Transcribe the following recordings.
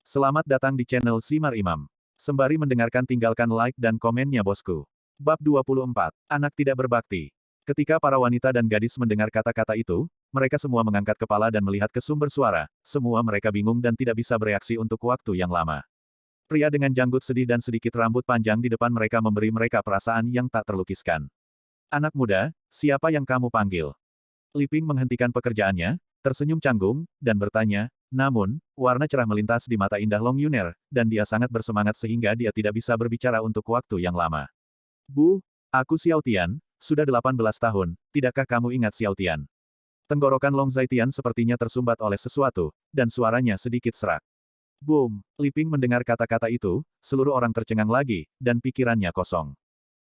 Selamat datang di channel Simar Imam. Sembari mendengarkan tinggalkan like dan komennya bosku. Bab 24. Anak tidak berbakti. Ketika para wanita dan gadis mendengar kata-kata itu, mereka semua mengangkat kepala dan melihat ke sumber suara. Semua mereka bingung dan tidak bisa bereaksi untuk waktu yang lama. Pria dengan janggut sedih dan sedikit rambut panjang di depan mereka memberi mereka perasaan yang tak terlukiskan. Anak muda, siapa yang kamu panggil? Li Ping menghentikan pekerjaannya, tersenyum canggung, dan bertanya, namun, warna cerah melintas di mata indah Long Yuner, dan dia sangat bersemangat sehingga dia tidak bisa berbicara untuk waktu yang lama. Bu, aku Xiao Tian, sudah 18 tahun, tidakkah kamu ingat Xiao Tian? Tenggorokan Long Zaitian sepertinya tersumbat oleh sesuatu, dan suaranya sedikit serak. Boom, Li Ping mendengar kata-kata itu, seluruh orang tercengang lagi, dan pikirannya kosong.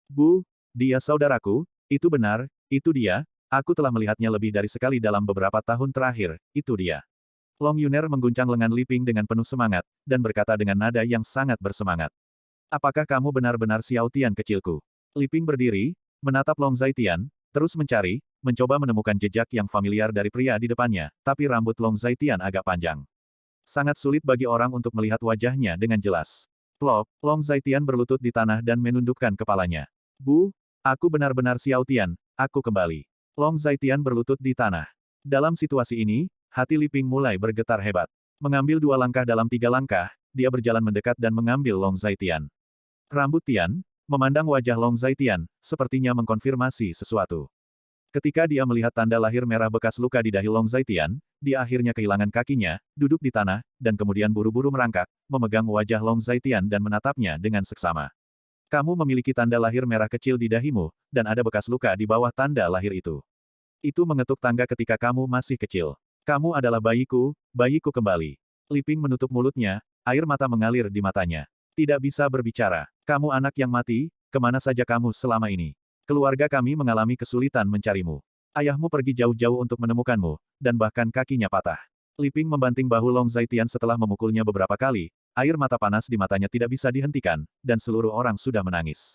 Bu, dia saudaraku, itu benar, itu dia, aku telah melihatnya lebih dari sekali dalam beberapa tahun terakhir, itu dia. Long Yuner mengguncang lengan Li Ping dengan penuh semangat, dan berkata dengan nada yang sangat bersemangat. Apakah kamu benar-benar Xiao Tian kecilku? Li Ping berdiri, menatap Long Zaitian, terus mencoba menemukan jejak yang familiar dari pria di depannya, tapi rambut Long Zaitian agak panjang. Sangat sulit bagi orang untuk melihat wajahnya dengan jelas. Plop, Long Zaitian berlutut di tanah dan menundukkan kepalanya. Bu, aku benar-benar Xiao Tian, aku kembali. Long Zaitian berlutut di tanah. Dalam situasi ini, hati Li Ping mulai bergetar hebat. Mengambil 2 langkah dalam 3 langkah, dia berjalan mendekat dan mengambil Long Zaitian. Rambut Tian, memandang wajah Long Zaitian, sepertinya mengkonfirmasi sesuatu. Ketika dia melihat tanda lahir merah bekas luka di dahi Long Zaitian, dia akhirnya kehilangan kakinya, duduk di tanah, dan kemudian buru-buru merangkak, memegang wajah Long Zaitian dan menatapnya dengan seksama. Kamu memiliki tanda lahir merah kecil di dahimu, dan ada bekas luka di bawah tanda lahir itu. Itu mengetuk tangga ketika kamu masih kecil. Kamu adalah bayiku, bayiku kembali. Li Ping menutup mulutnya, air mata mengalir di matanya. Tidak bisa berbicara. Kamu anak yang mati, kemana saja kamu selama ini? Keluarga kami mengalami kesulitan mencarimu. Ayahmu pergi jauh-jauh untuk menemukanmu, dan bahkan kakinya patah. Li Ping membanting bahu Long Zaitian setelah memukulnya beberapa kali, air mata panas di matanya tidak bisa dihentikan, dan seluruh orang sudah menangis.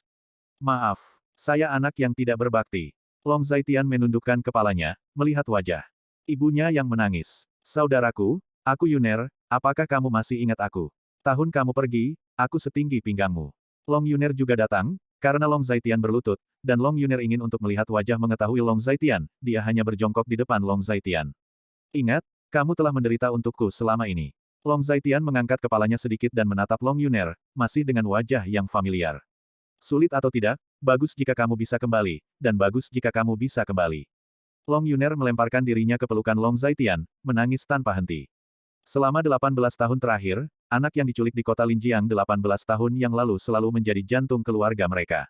Maaf, saya anak yang tidak berbakti. Long Zaitian menundukkan kepalanya, melihat wajah ibunya yang menangis. Saudaraku, aku Yuner, apakah kamu masih ingat aku? Tahun kamu pergi, aku setinggi pinggangmu. Long Yuner juga datang, karena Long Zaitian berlutut, dan Long Yuner ingin untuk melihat wajah mengetahui Long Zaitian, dia hanya berjongkok di depan Long Zaitian. Ingat, kamu telah menderita untukku selama ini. Long Zaitian mengangkat kepalanya sedikit dan menatap Long Yuner, masih dengan wajah yang familiar. Sulit atau tidak, bagus jika kamu bisa kembali, dan bagus jika kamu bisa kembali. Long Yuner melemparkan dirinya ke pelukan Long Zaitian, menangis tanpa henti. Selama 18 tahun terakhir, anak yang diculik di kota Linjiang 18 tahun yang lalu selalu menjadi jantung keluarga mereka.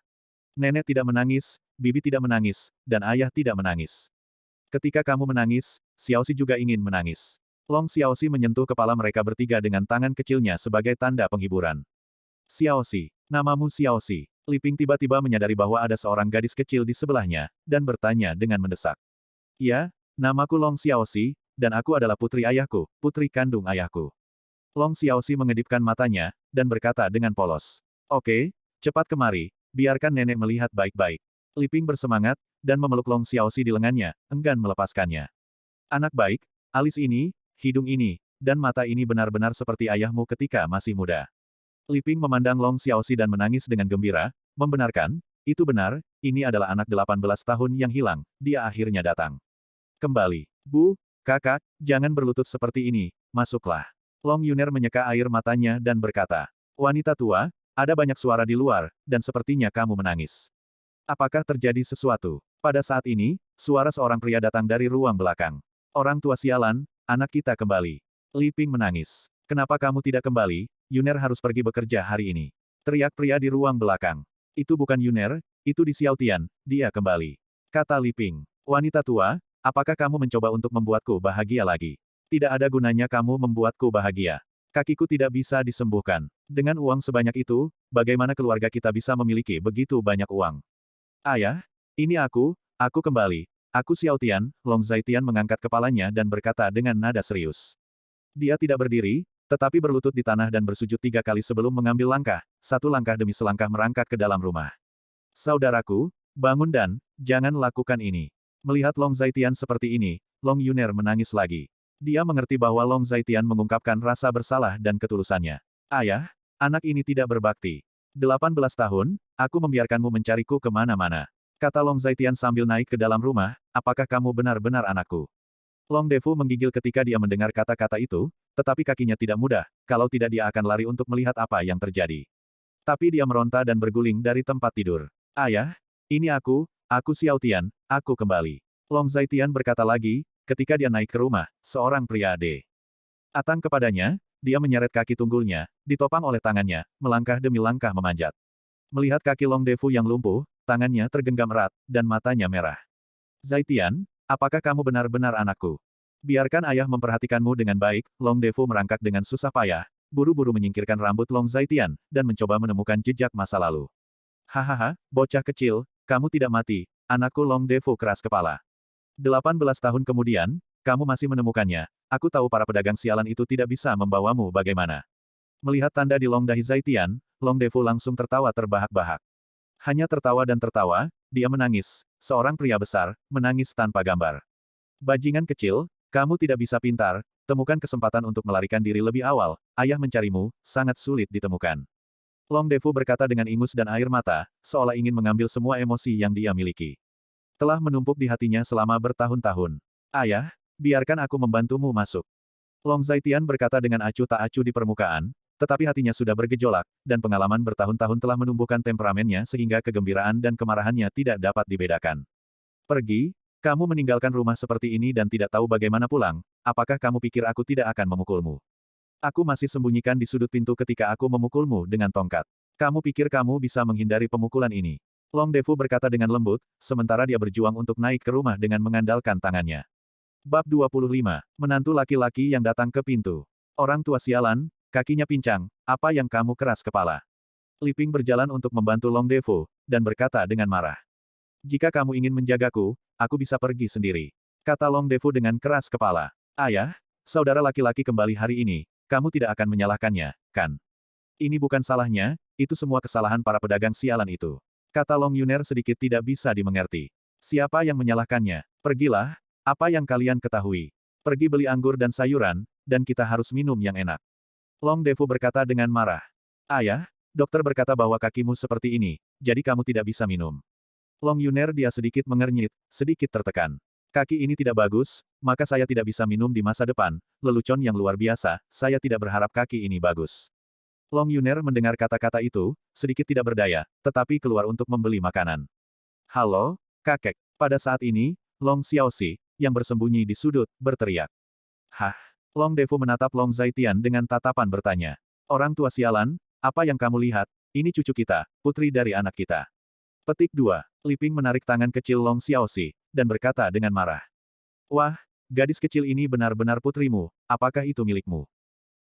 Nenek tidak menangis, bibi tidak menangis, dan ayah tidak menangis. Ketika kamu menangis, Xiaoxi juga ingin menangis. Long Xiaoxi menyentuh kepala mereka bertiga dengan tangan kecilnya sebagai tanda penghiburan. Xiaoxi, namamu Xiaoxi. Li Ping tiba-tiba menyadari bahwa ada seorang gadis kecil di sebelahnya, dan bertanya dengan mendesak. Ya, namaku Long Xiaoxi, dan aku adalah putri ayahku, putri kandung ayahku. Long Xiaoxi mengedipkan matanya, dan berkata dengan polos. Oke, cepat kemari, biarkan nenek melihat baik-baik. Li Ping bersemangat, dan memeluk Long Xiaoxi di lengannya, enggan melepaskannya. Anak baik, alis ini, hidung ini, dan mata ini benar-benar seperti ayahmu ketika masih muda. Li Ping memandang Long Xiaoxi dan menangis dengan gembira, membenarkan, itu benar, ini adalah anak 18 tahun yang hilang, dia akhirnya datang. Kembali. Bu, kakak, jangan berlutut seperti ini, masuklah. Long Yuner menyeka air matanya dan berkata, wanita tua, ada banyak suara di luar, dan sepertinya kamu menangis. Apakah terjadi sesuatu? Pada saat ini, suara seorang pria datang dari ruang belakang. Orang tua sialan, anak kita kembali. Li Ping menangis. Kenapa kamu tidak kembali? Yuner harus pergi bekerja hari ini. Teriak pria di ruang belakang. Itu bukan Yuner, itu di Xiao Tian, dia kembali. Kata Li Ping. Wanita tua, apakah kamu mencoba untuk membuatku bahagia lagi? Tidak ada gunanya kamu membuatku bahagia. Kakiku tidak bisa disembuhkan. Dengan uang sebanyak itu, bagaimana keluarga kita bisa memiliki begitu banyak uang? Ayah, ini aku kembali. Aku Xiao Tian. Long Zaitian mengangkat kepalanya dan berkata dengan nada serius. Dia tidak berdiri, tetapi berlutut di tanah dan bersujud 3 kali sebelum mengambil langkah, satu langkah demi selangkah merangkak ke dalam rumah. Saudaraku, bangun dan, jangan lakukan ini. Melihat Long Zaitian seperti ini, Long Yuner menangis lagi. Dia mengerti bahwa Long Zaitian mengungkapkan rasa bersalah dan ketulusannya. Ayah, anak ini tidak berbakti. 18 tahun, aku membiarkanmu mencariku kemana-mana. Kata Long Zaitian sambil naik ke dalam rumah, apakah kamu benar-benar anakku? Long Defu menggigil ketika dia mendengar kata-kata itu, tetapi kakinya tidak mudah, kalau tidak dia akan lari untuk melihat apa yang terjadi. Tapi dia meronta dan berguling dari tempat tidur. Ayah, ini aku Xiao Tian, aku kembali. Long Zaitian berkata lagi, ketika dia naik ke rumah, seorang pria datang kepadanya, dia menyeret kaki tunggulnya, ditopang oleh tangannya, melangkah demi langkah memanjat. Melihat kaki Long Defu yang lumpuh, tangannya tergenggam erat, dan matanya merah. Zaitian, apakah kamu benar-benar anakku? Biarkan ayah memperhatikanmu dengan baik. Long Defu merangkak dengan susah payah, buru-buru menyingkirkan rambut Long Zaitian, dan mencoba menemukan jejak masa lalu. Hahaha, bocah kecil, kamu tidak mati, anakku. Long Defu keras kepala. 18 tahun kemudian, kamu masih menemukannya. Aku tahu para pedagang sialan itu tidak bisa membawamu bagaimana. Melihat tanda di long dahi Zaitian, Long Defu langsung tertawa terbahak-bahak. Hanya tertawa dan tertawa, dia menangis. Seorang pria besar, menangis tanpa gambar. Bajingan kecil, kamu tidak bisa pintar, temukan kesempatan untuk melarikan diri lebih awal, ayah mencarimu, sangat sulit ditemukan. Long Defu berkata dengan ingus dan air mata, seolah ingin mengambil semua emosi yang dia miliki. Telah menumpuk di hatinya selama bertahun-tahun. Ayah, biarkan aku membantumu masuk. Long Zaitian berkata dengan acuh tak acuh di permukaan, tetapi hatinya sudah bergejolak, dan pengalaman bertahun-tahun telah menumbuhkan temperamennya sehingga kegembiraan dan kemarahannya tidak dapat dibedakan. Pergi, kamu meninggalkan rumah seperti ini dan tidak tahu bagaimana pulang, apakah kamu pikir aku tidak akan memukulmu? Aku masih sembunyikan di sudut pintu ketika aku memukulmu dengan tongkat. Kamu pikir kamu bisa menghindari pemukulan ini? Long Defu berkata dengan lembut, sementara dia berjuang untuk naik ke rumah dengan mengandalkan tangannya. Bab 25. Menantu laki-laki yang datang ke pintu. Orang tua sialan, kakinya pincang, apa yang kamu keras kepala? Li Ping berjalan untuk membantu Long Defu, dan berkata dengan marah. Jika kamu ingin menjagaku, aku bisa pergi sendiri. Kata Long Defu dengan keras kepala. Ayah, saudara laki-laki kembali hari ini, kamu tidak akan menyalahkannya, kan? Ini bukan salahnya, itu semua kesalahan para pedagang sialan itu. Kata Long Yuner sedikit tidak bisa dimengerti. Siapa yang menyalahkannya? Pergilah, apa yang kalian ketahui? Pergi beli anggur dan sayuran, dan kita harus minum yang enak. Long Defu berkata dengan marah. Ayah, dokter berkata bahwa kakimu seperti ini, jadi kamu tidak bisa minum. Long Yuner dia sedikit mengernyit, sedikit tertekan. Kaki ini tidak bagus, maka saya tidak bisa minum di masa depan, lelucon yang luar biasa, saya tidak berharap kaki ini bagus. Long Yuner mendengar kata-kata itu, sedikit tidak berdaya, tetapi keluar untuk membeli makanan. Halo, kakek. Pada saat ini, Long Xiaoxi, yang bersembunyi di sudut, berteriak. Hah? Long Defu menatap Long Zaitian dengan tatapan bertanya. Orang tua sialan, apa yang kamu lihat? Ini cucu kita, putri dari anak kita. Petik 2. Li Ping menarik tangan kecil Long Xiaoxi, dan berkata dengan marah. Wah, gadis kecil ini benar-benar putrimu, apakah itu milikmu?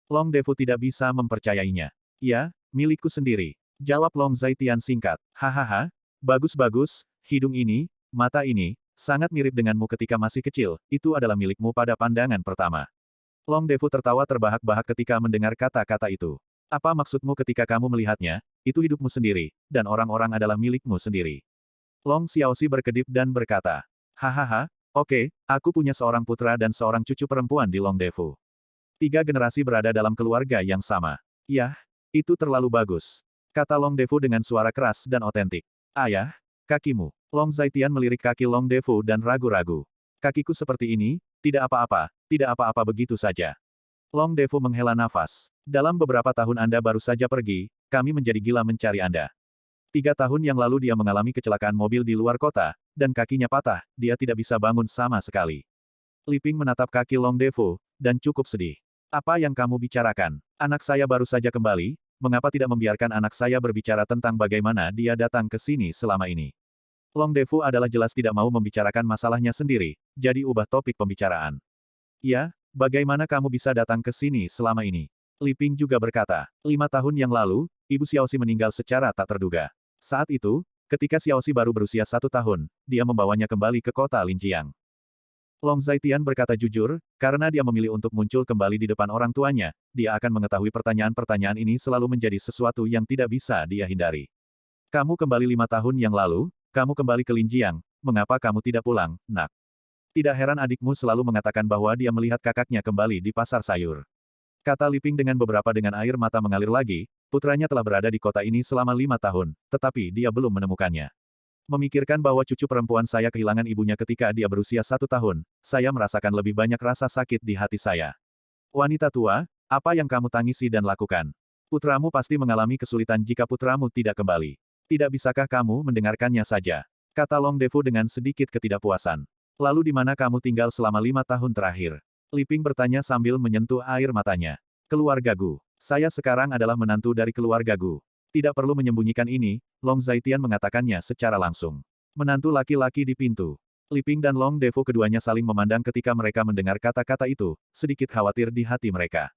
Long Defu tidak bisa mempercayainya. Ya, milikku sendiri. Jawab Long Zaitian singkat. Hahaha, bagus-bagus, hidung ini, mata ini, sangat mirip denganmu ketika masih kecil, itu adalah milikmu pada pandangan pertama. Long Defu tertawa terbahak-bahak ketika mendengar kata-kata itu. Apa maksudmu ketika kamu melihatnya? Itu hidupmu sendiri, dan orang-orang adalah milikmu sendiri. Long Xiaoxi berkedip dan berkata. Hahaha, oke, aku punya seorang putra dan seorang cucu perempuan di Long Defu. 3 generasi berada dalam keluarga yang sama. Yah, itu terlalu bagus. Kata Long Defu dengan suara keras dan otentik. Ayah, kakimu. Long Zaitian melirik kaki Long Defu dan ragu-ragu. Kakiku seperti ini, tidak apa-apa begitu saja. Long Defu menghela nafas. Dalam beberapa tahun Anda baru saja pergi, kami menjadi gila mencari Anda. 3 tahun yang lalu dia mengalami kecelakaan mobil di luar kota, dan kakinya patah, dia tidak bisa bangun sama sekali. Li Ping menatap kaki Long Defu, dan cukup sedih. Apa yang kamu bicarakan? Anak saya baru saja kembali, mengapa tidak membiarkan anak saya berbicara tentang bagaimana dia datang ke sini selama ini? Long Defu adalah jelas tidak mau membicarakan masalahnya sendiri, jadi ubah topik pembicaraan. Ya, bagaimana kamu bisa datang ke sini selama ini? Li Ping juga berkata, 5 tahun yang lalu, Ibu Xiaoxi meninggal secara tak terduga. Saat itu, ketika Xiaoxi baru berusia 1 tahun, dia membawanya kembali ke kota Linjiang. Long Zaitian berkata jujur, karena dia memilih untuk muncul kembali di depan orang tuanya, dia akan mengetahui pertanyaan-pertanyaan ini selalu menjadi sesuatu yang tidak bisa dia hindari. Kamu kembali 5 tahun yang lalu, kamu kembali ke Linjiang, mengapa kamu tidak pulang, nak? Tidak heran adikmu selalu mengatakan bahwa dia melihat kakaknya kembali di pasar sayur. Kata Liping dengan air mata mengalir lagi, putranya telah berada di kota ini selama 5 tahun, tetapi dia belum menemukannya. Memikirkan bahwa cucu perempuan saya kehilangan ibunya ketika dia berusia 1 tahun, saya merasakan lebih banyak rasa sakit di hati saya. Wanita tua, apa yang kamu tangisi dan lakukan? Putramu pasti mengalami kesulitan jika putramu tidak kembali. Tidak bisakah kamu mendengarkannya saja? Kata Long Defu dengan sedikit ketidakpuasan. Lalu di mana kamu tinggal selama 5 tahun terakhir? Liping bertanya sambil menyentuh air matanya. Keluarga Gu. Saya sekarang adalah menantu dari keluarga Gu. Tidak perlu menyembunyikan ini, Long Zaitian mengatakannya secara langsung. Menantu laki-laki di pintu. Liping dan Long Defu keduanya saling memandang ketika mereka mendengar kata-kata itu, sedikit khawatir di hati mereka.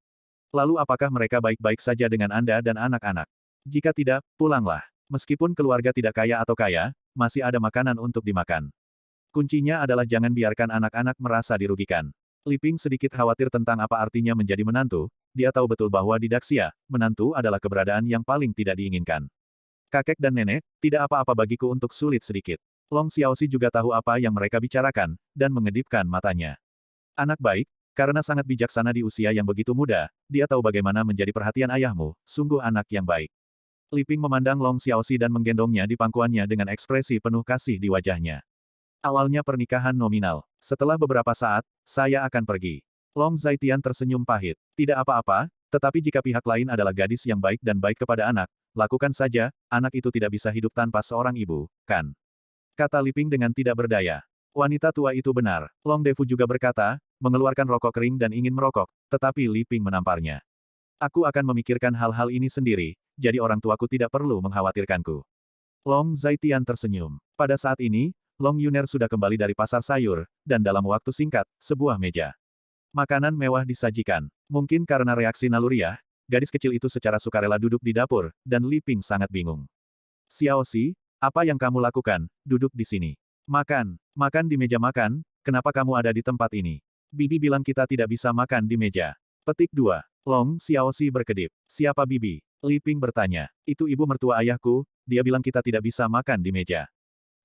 Lalu apakah mereka baik-baik saja dengan Anda dan anak-anak? Jika tidak, pulanglah. Meskipun keluarga tidak kaya atau kaya, masih ada makanan untuk dimakan. Kuncinya adalah jangan biarkan anak-anak merasa dirugikan. Liping sedikit khawatir tentang apa artinya menjadi menantu, dia tahu betul bahwa di Daxia, menantu adalah keberadaan yang paling tidak diinginkan. Kakek dan nenek, tidak apa-apa bagiku untuk sulit sedikit. Long Xiaoxi juga tahu apa yang mereka bicarakan, dan mengedipkan matanya. Anak baik, karena sangat bijaksana di usia yang begitu muda, dia tahu bagaimana menjadi perhatian ayahmu, sungguh anak yang baik. Liping memandang Long Xiaoxi dan menggendongnya di pangkuannya dengan ekspresi penuh kasih di wajahnya. Awalnya pernikahan nominal. Setelah beberapa saat, saya akan pergi. Long Zaitian tersenyum pahit. Tidak apa-apa, tetapi jika pihak lain adalah gadis yang baik dan baik kepada anak, lakukan saja, anak itu tidak bisa hidup tanpa seorang ibu, kan? Kata Liping dengan tidak berdaya. Wanita tua itu benar. Long Defu juga berkata, mengeluarkan rokok kering dan ingin merokok, tetapi Liping menamparnya. Aku akan memikirkan hal-hal ini sendiri, jadi orang tuaku tidak perlu mengkhawatirkanku. Long Zaitian tersenyum. Pada saat ini, Long Yuner sudah kembali dari pasar sayur, dan dalam waktu singkat, sebuah meja. Makanan mewah disajikan. Mungkin karena reaksi naluriah, gadis kecil itu secara sukarela duduk di dapur, dan Liping sangat bingung. Xiaoxi, apa yang kamu lakukan? Duduk di sini. Makan. Makan di meja makan, kenapa kamu ada di tempat ini? Bibi bilang kita tidak bisa makan di meja. Petik 2. Long Xiaoxi berkedip. Siapa Bibi? Liping bertanya. Itu ibu mertua ayahku, dia bilang kita tidak bisa makan di meja.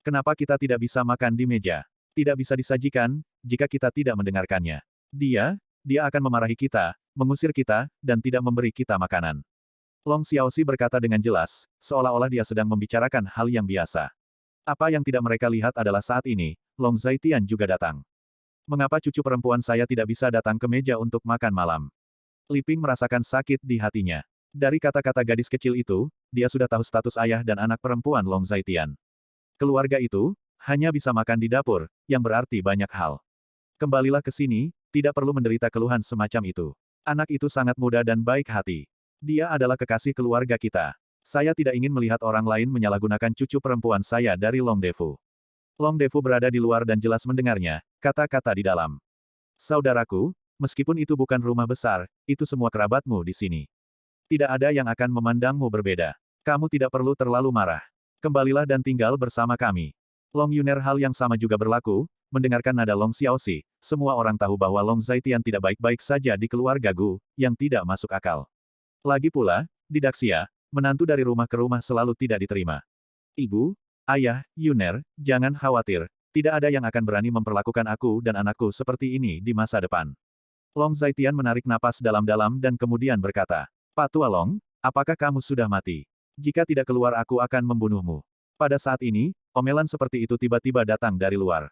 Kenapa kita tidak bisa makan di meja? Tidak bisa disajikan, jika kita tidak mendengarkannya. Dia akan memarahi kita, mengusir kita, dan tidak memberi kita makanan. Long Xiaoxi berkata dengan jelas, seolah-olah dia sedang membicarakan hal yang biasa. Apa yang tidak mereka lihat adalah saat ini, Long Zaitian juga datang. Mengapa cucu perempuan saya tidak bisa datang ke meja untuk makan malam? Liping merasakan sakit di hatinya. Dari kata-kata gadis kecil itu, dia sudah tahu status ayah dan anak perempuan Long Zaitian. Keluarga itu, hanya bisa makan di dapur, yang berarti banyak hal. Kembalilah ke sini, tidak perlu menderita keluhan semacam itu. Anak itu sangat muda dan baik hati. Dia adalah kekasih keluarga kita. Saya tidak ingin melihat orang lain menyalahgunakan cucu perempuan saya dari Long Defu. Long Defu berada di luar dan jelas mendengarnya, kata-kata di dalam. Saudaraku, meskipun itu bukan rumah besar, itu semua kerabatmu di sini. Tidak ada yang akan memandangmu berbeda. Kamu tidak perlu terlalu marah. Kembalilah dan tinggal bersama kami. Long Yuner hal yang sama juga berlaku, mendengarkan nada Long Xiaoxi, semua orang tahu bahwa Long Zaitian tidak baik-baik saja di keluarga Gu, yang tidak masuk akal. Lagi pula, di Daxia, menantu dari rumah ke rumah selalu tidak diterima. Ibu, ayah, Yuner, jangan khawatir, tidak ada yang akan berani memperlakukan aku dan anakku seperti ini di masa depan. Long Zaitian menarik napas dalam-dalam dan kemudian berkata, Pak Tua Long, apakah kamu sudah mati? Jika tidak keluar aku akan membunuhmu. Pada saat ini, omelan seperti itu tiba-tiba datang dari luar.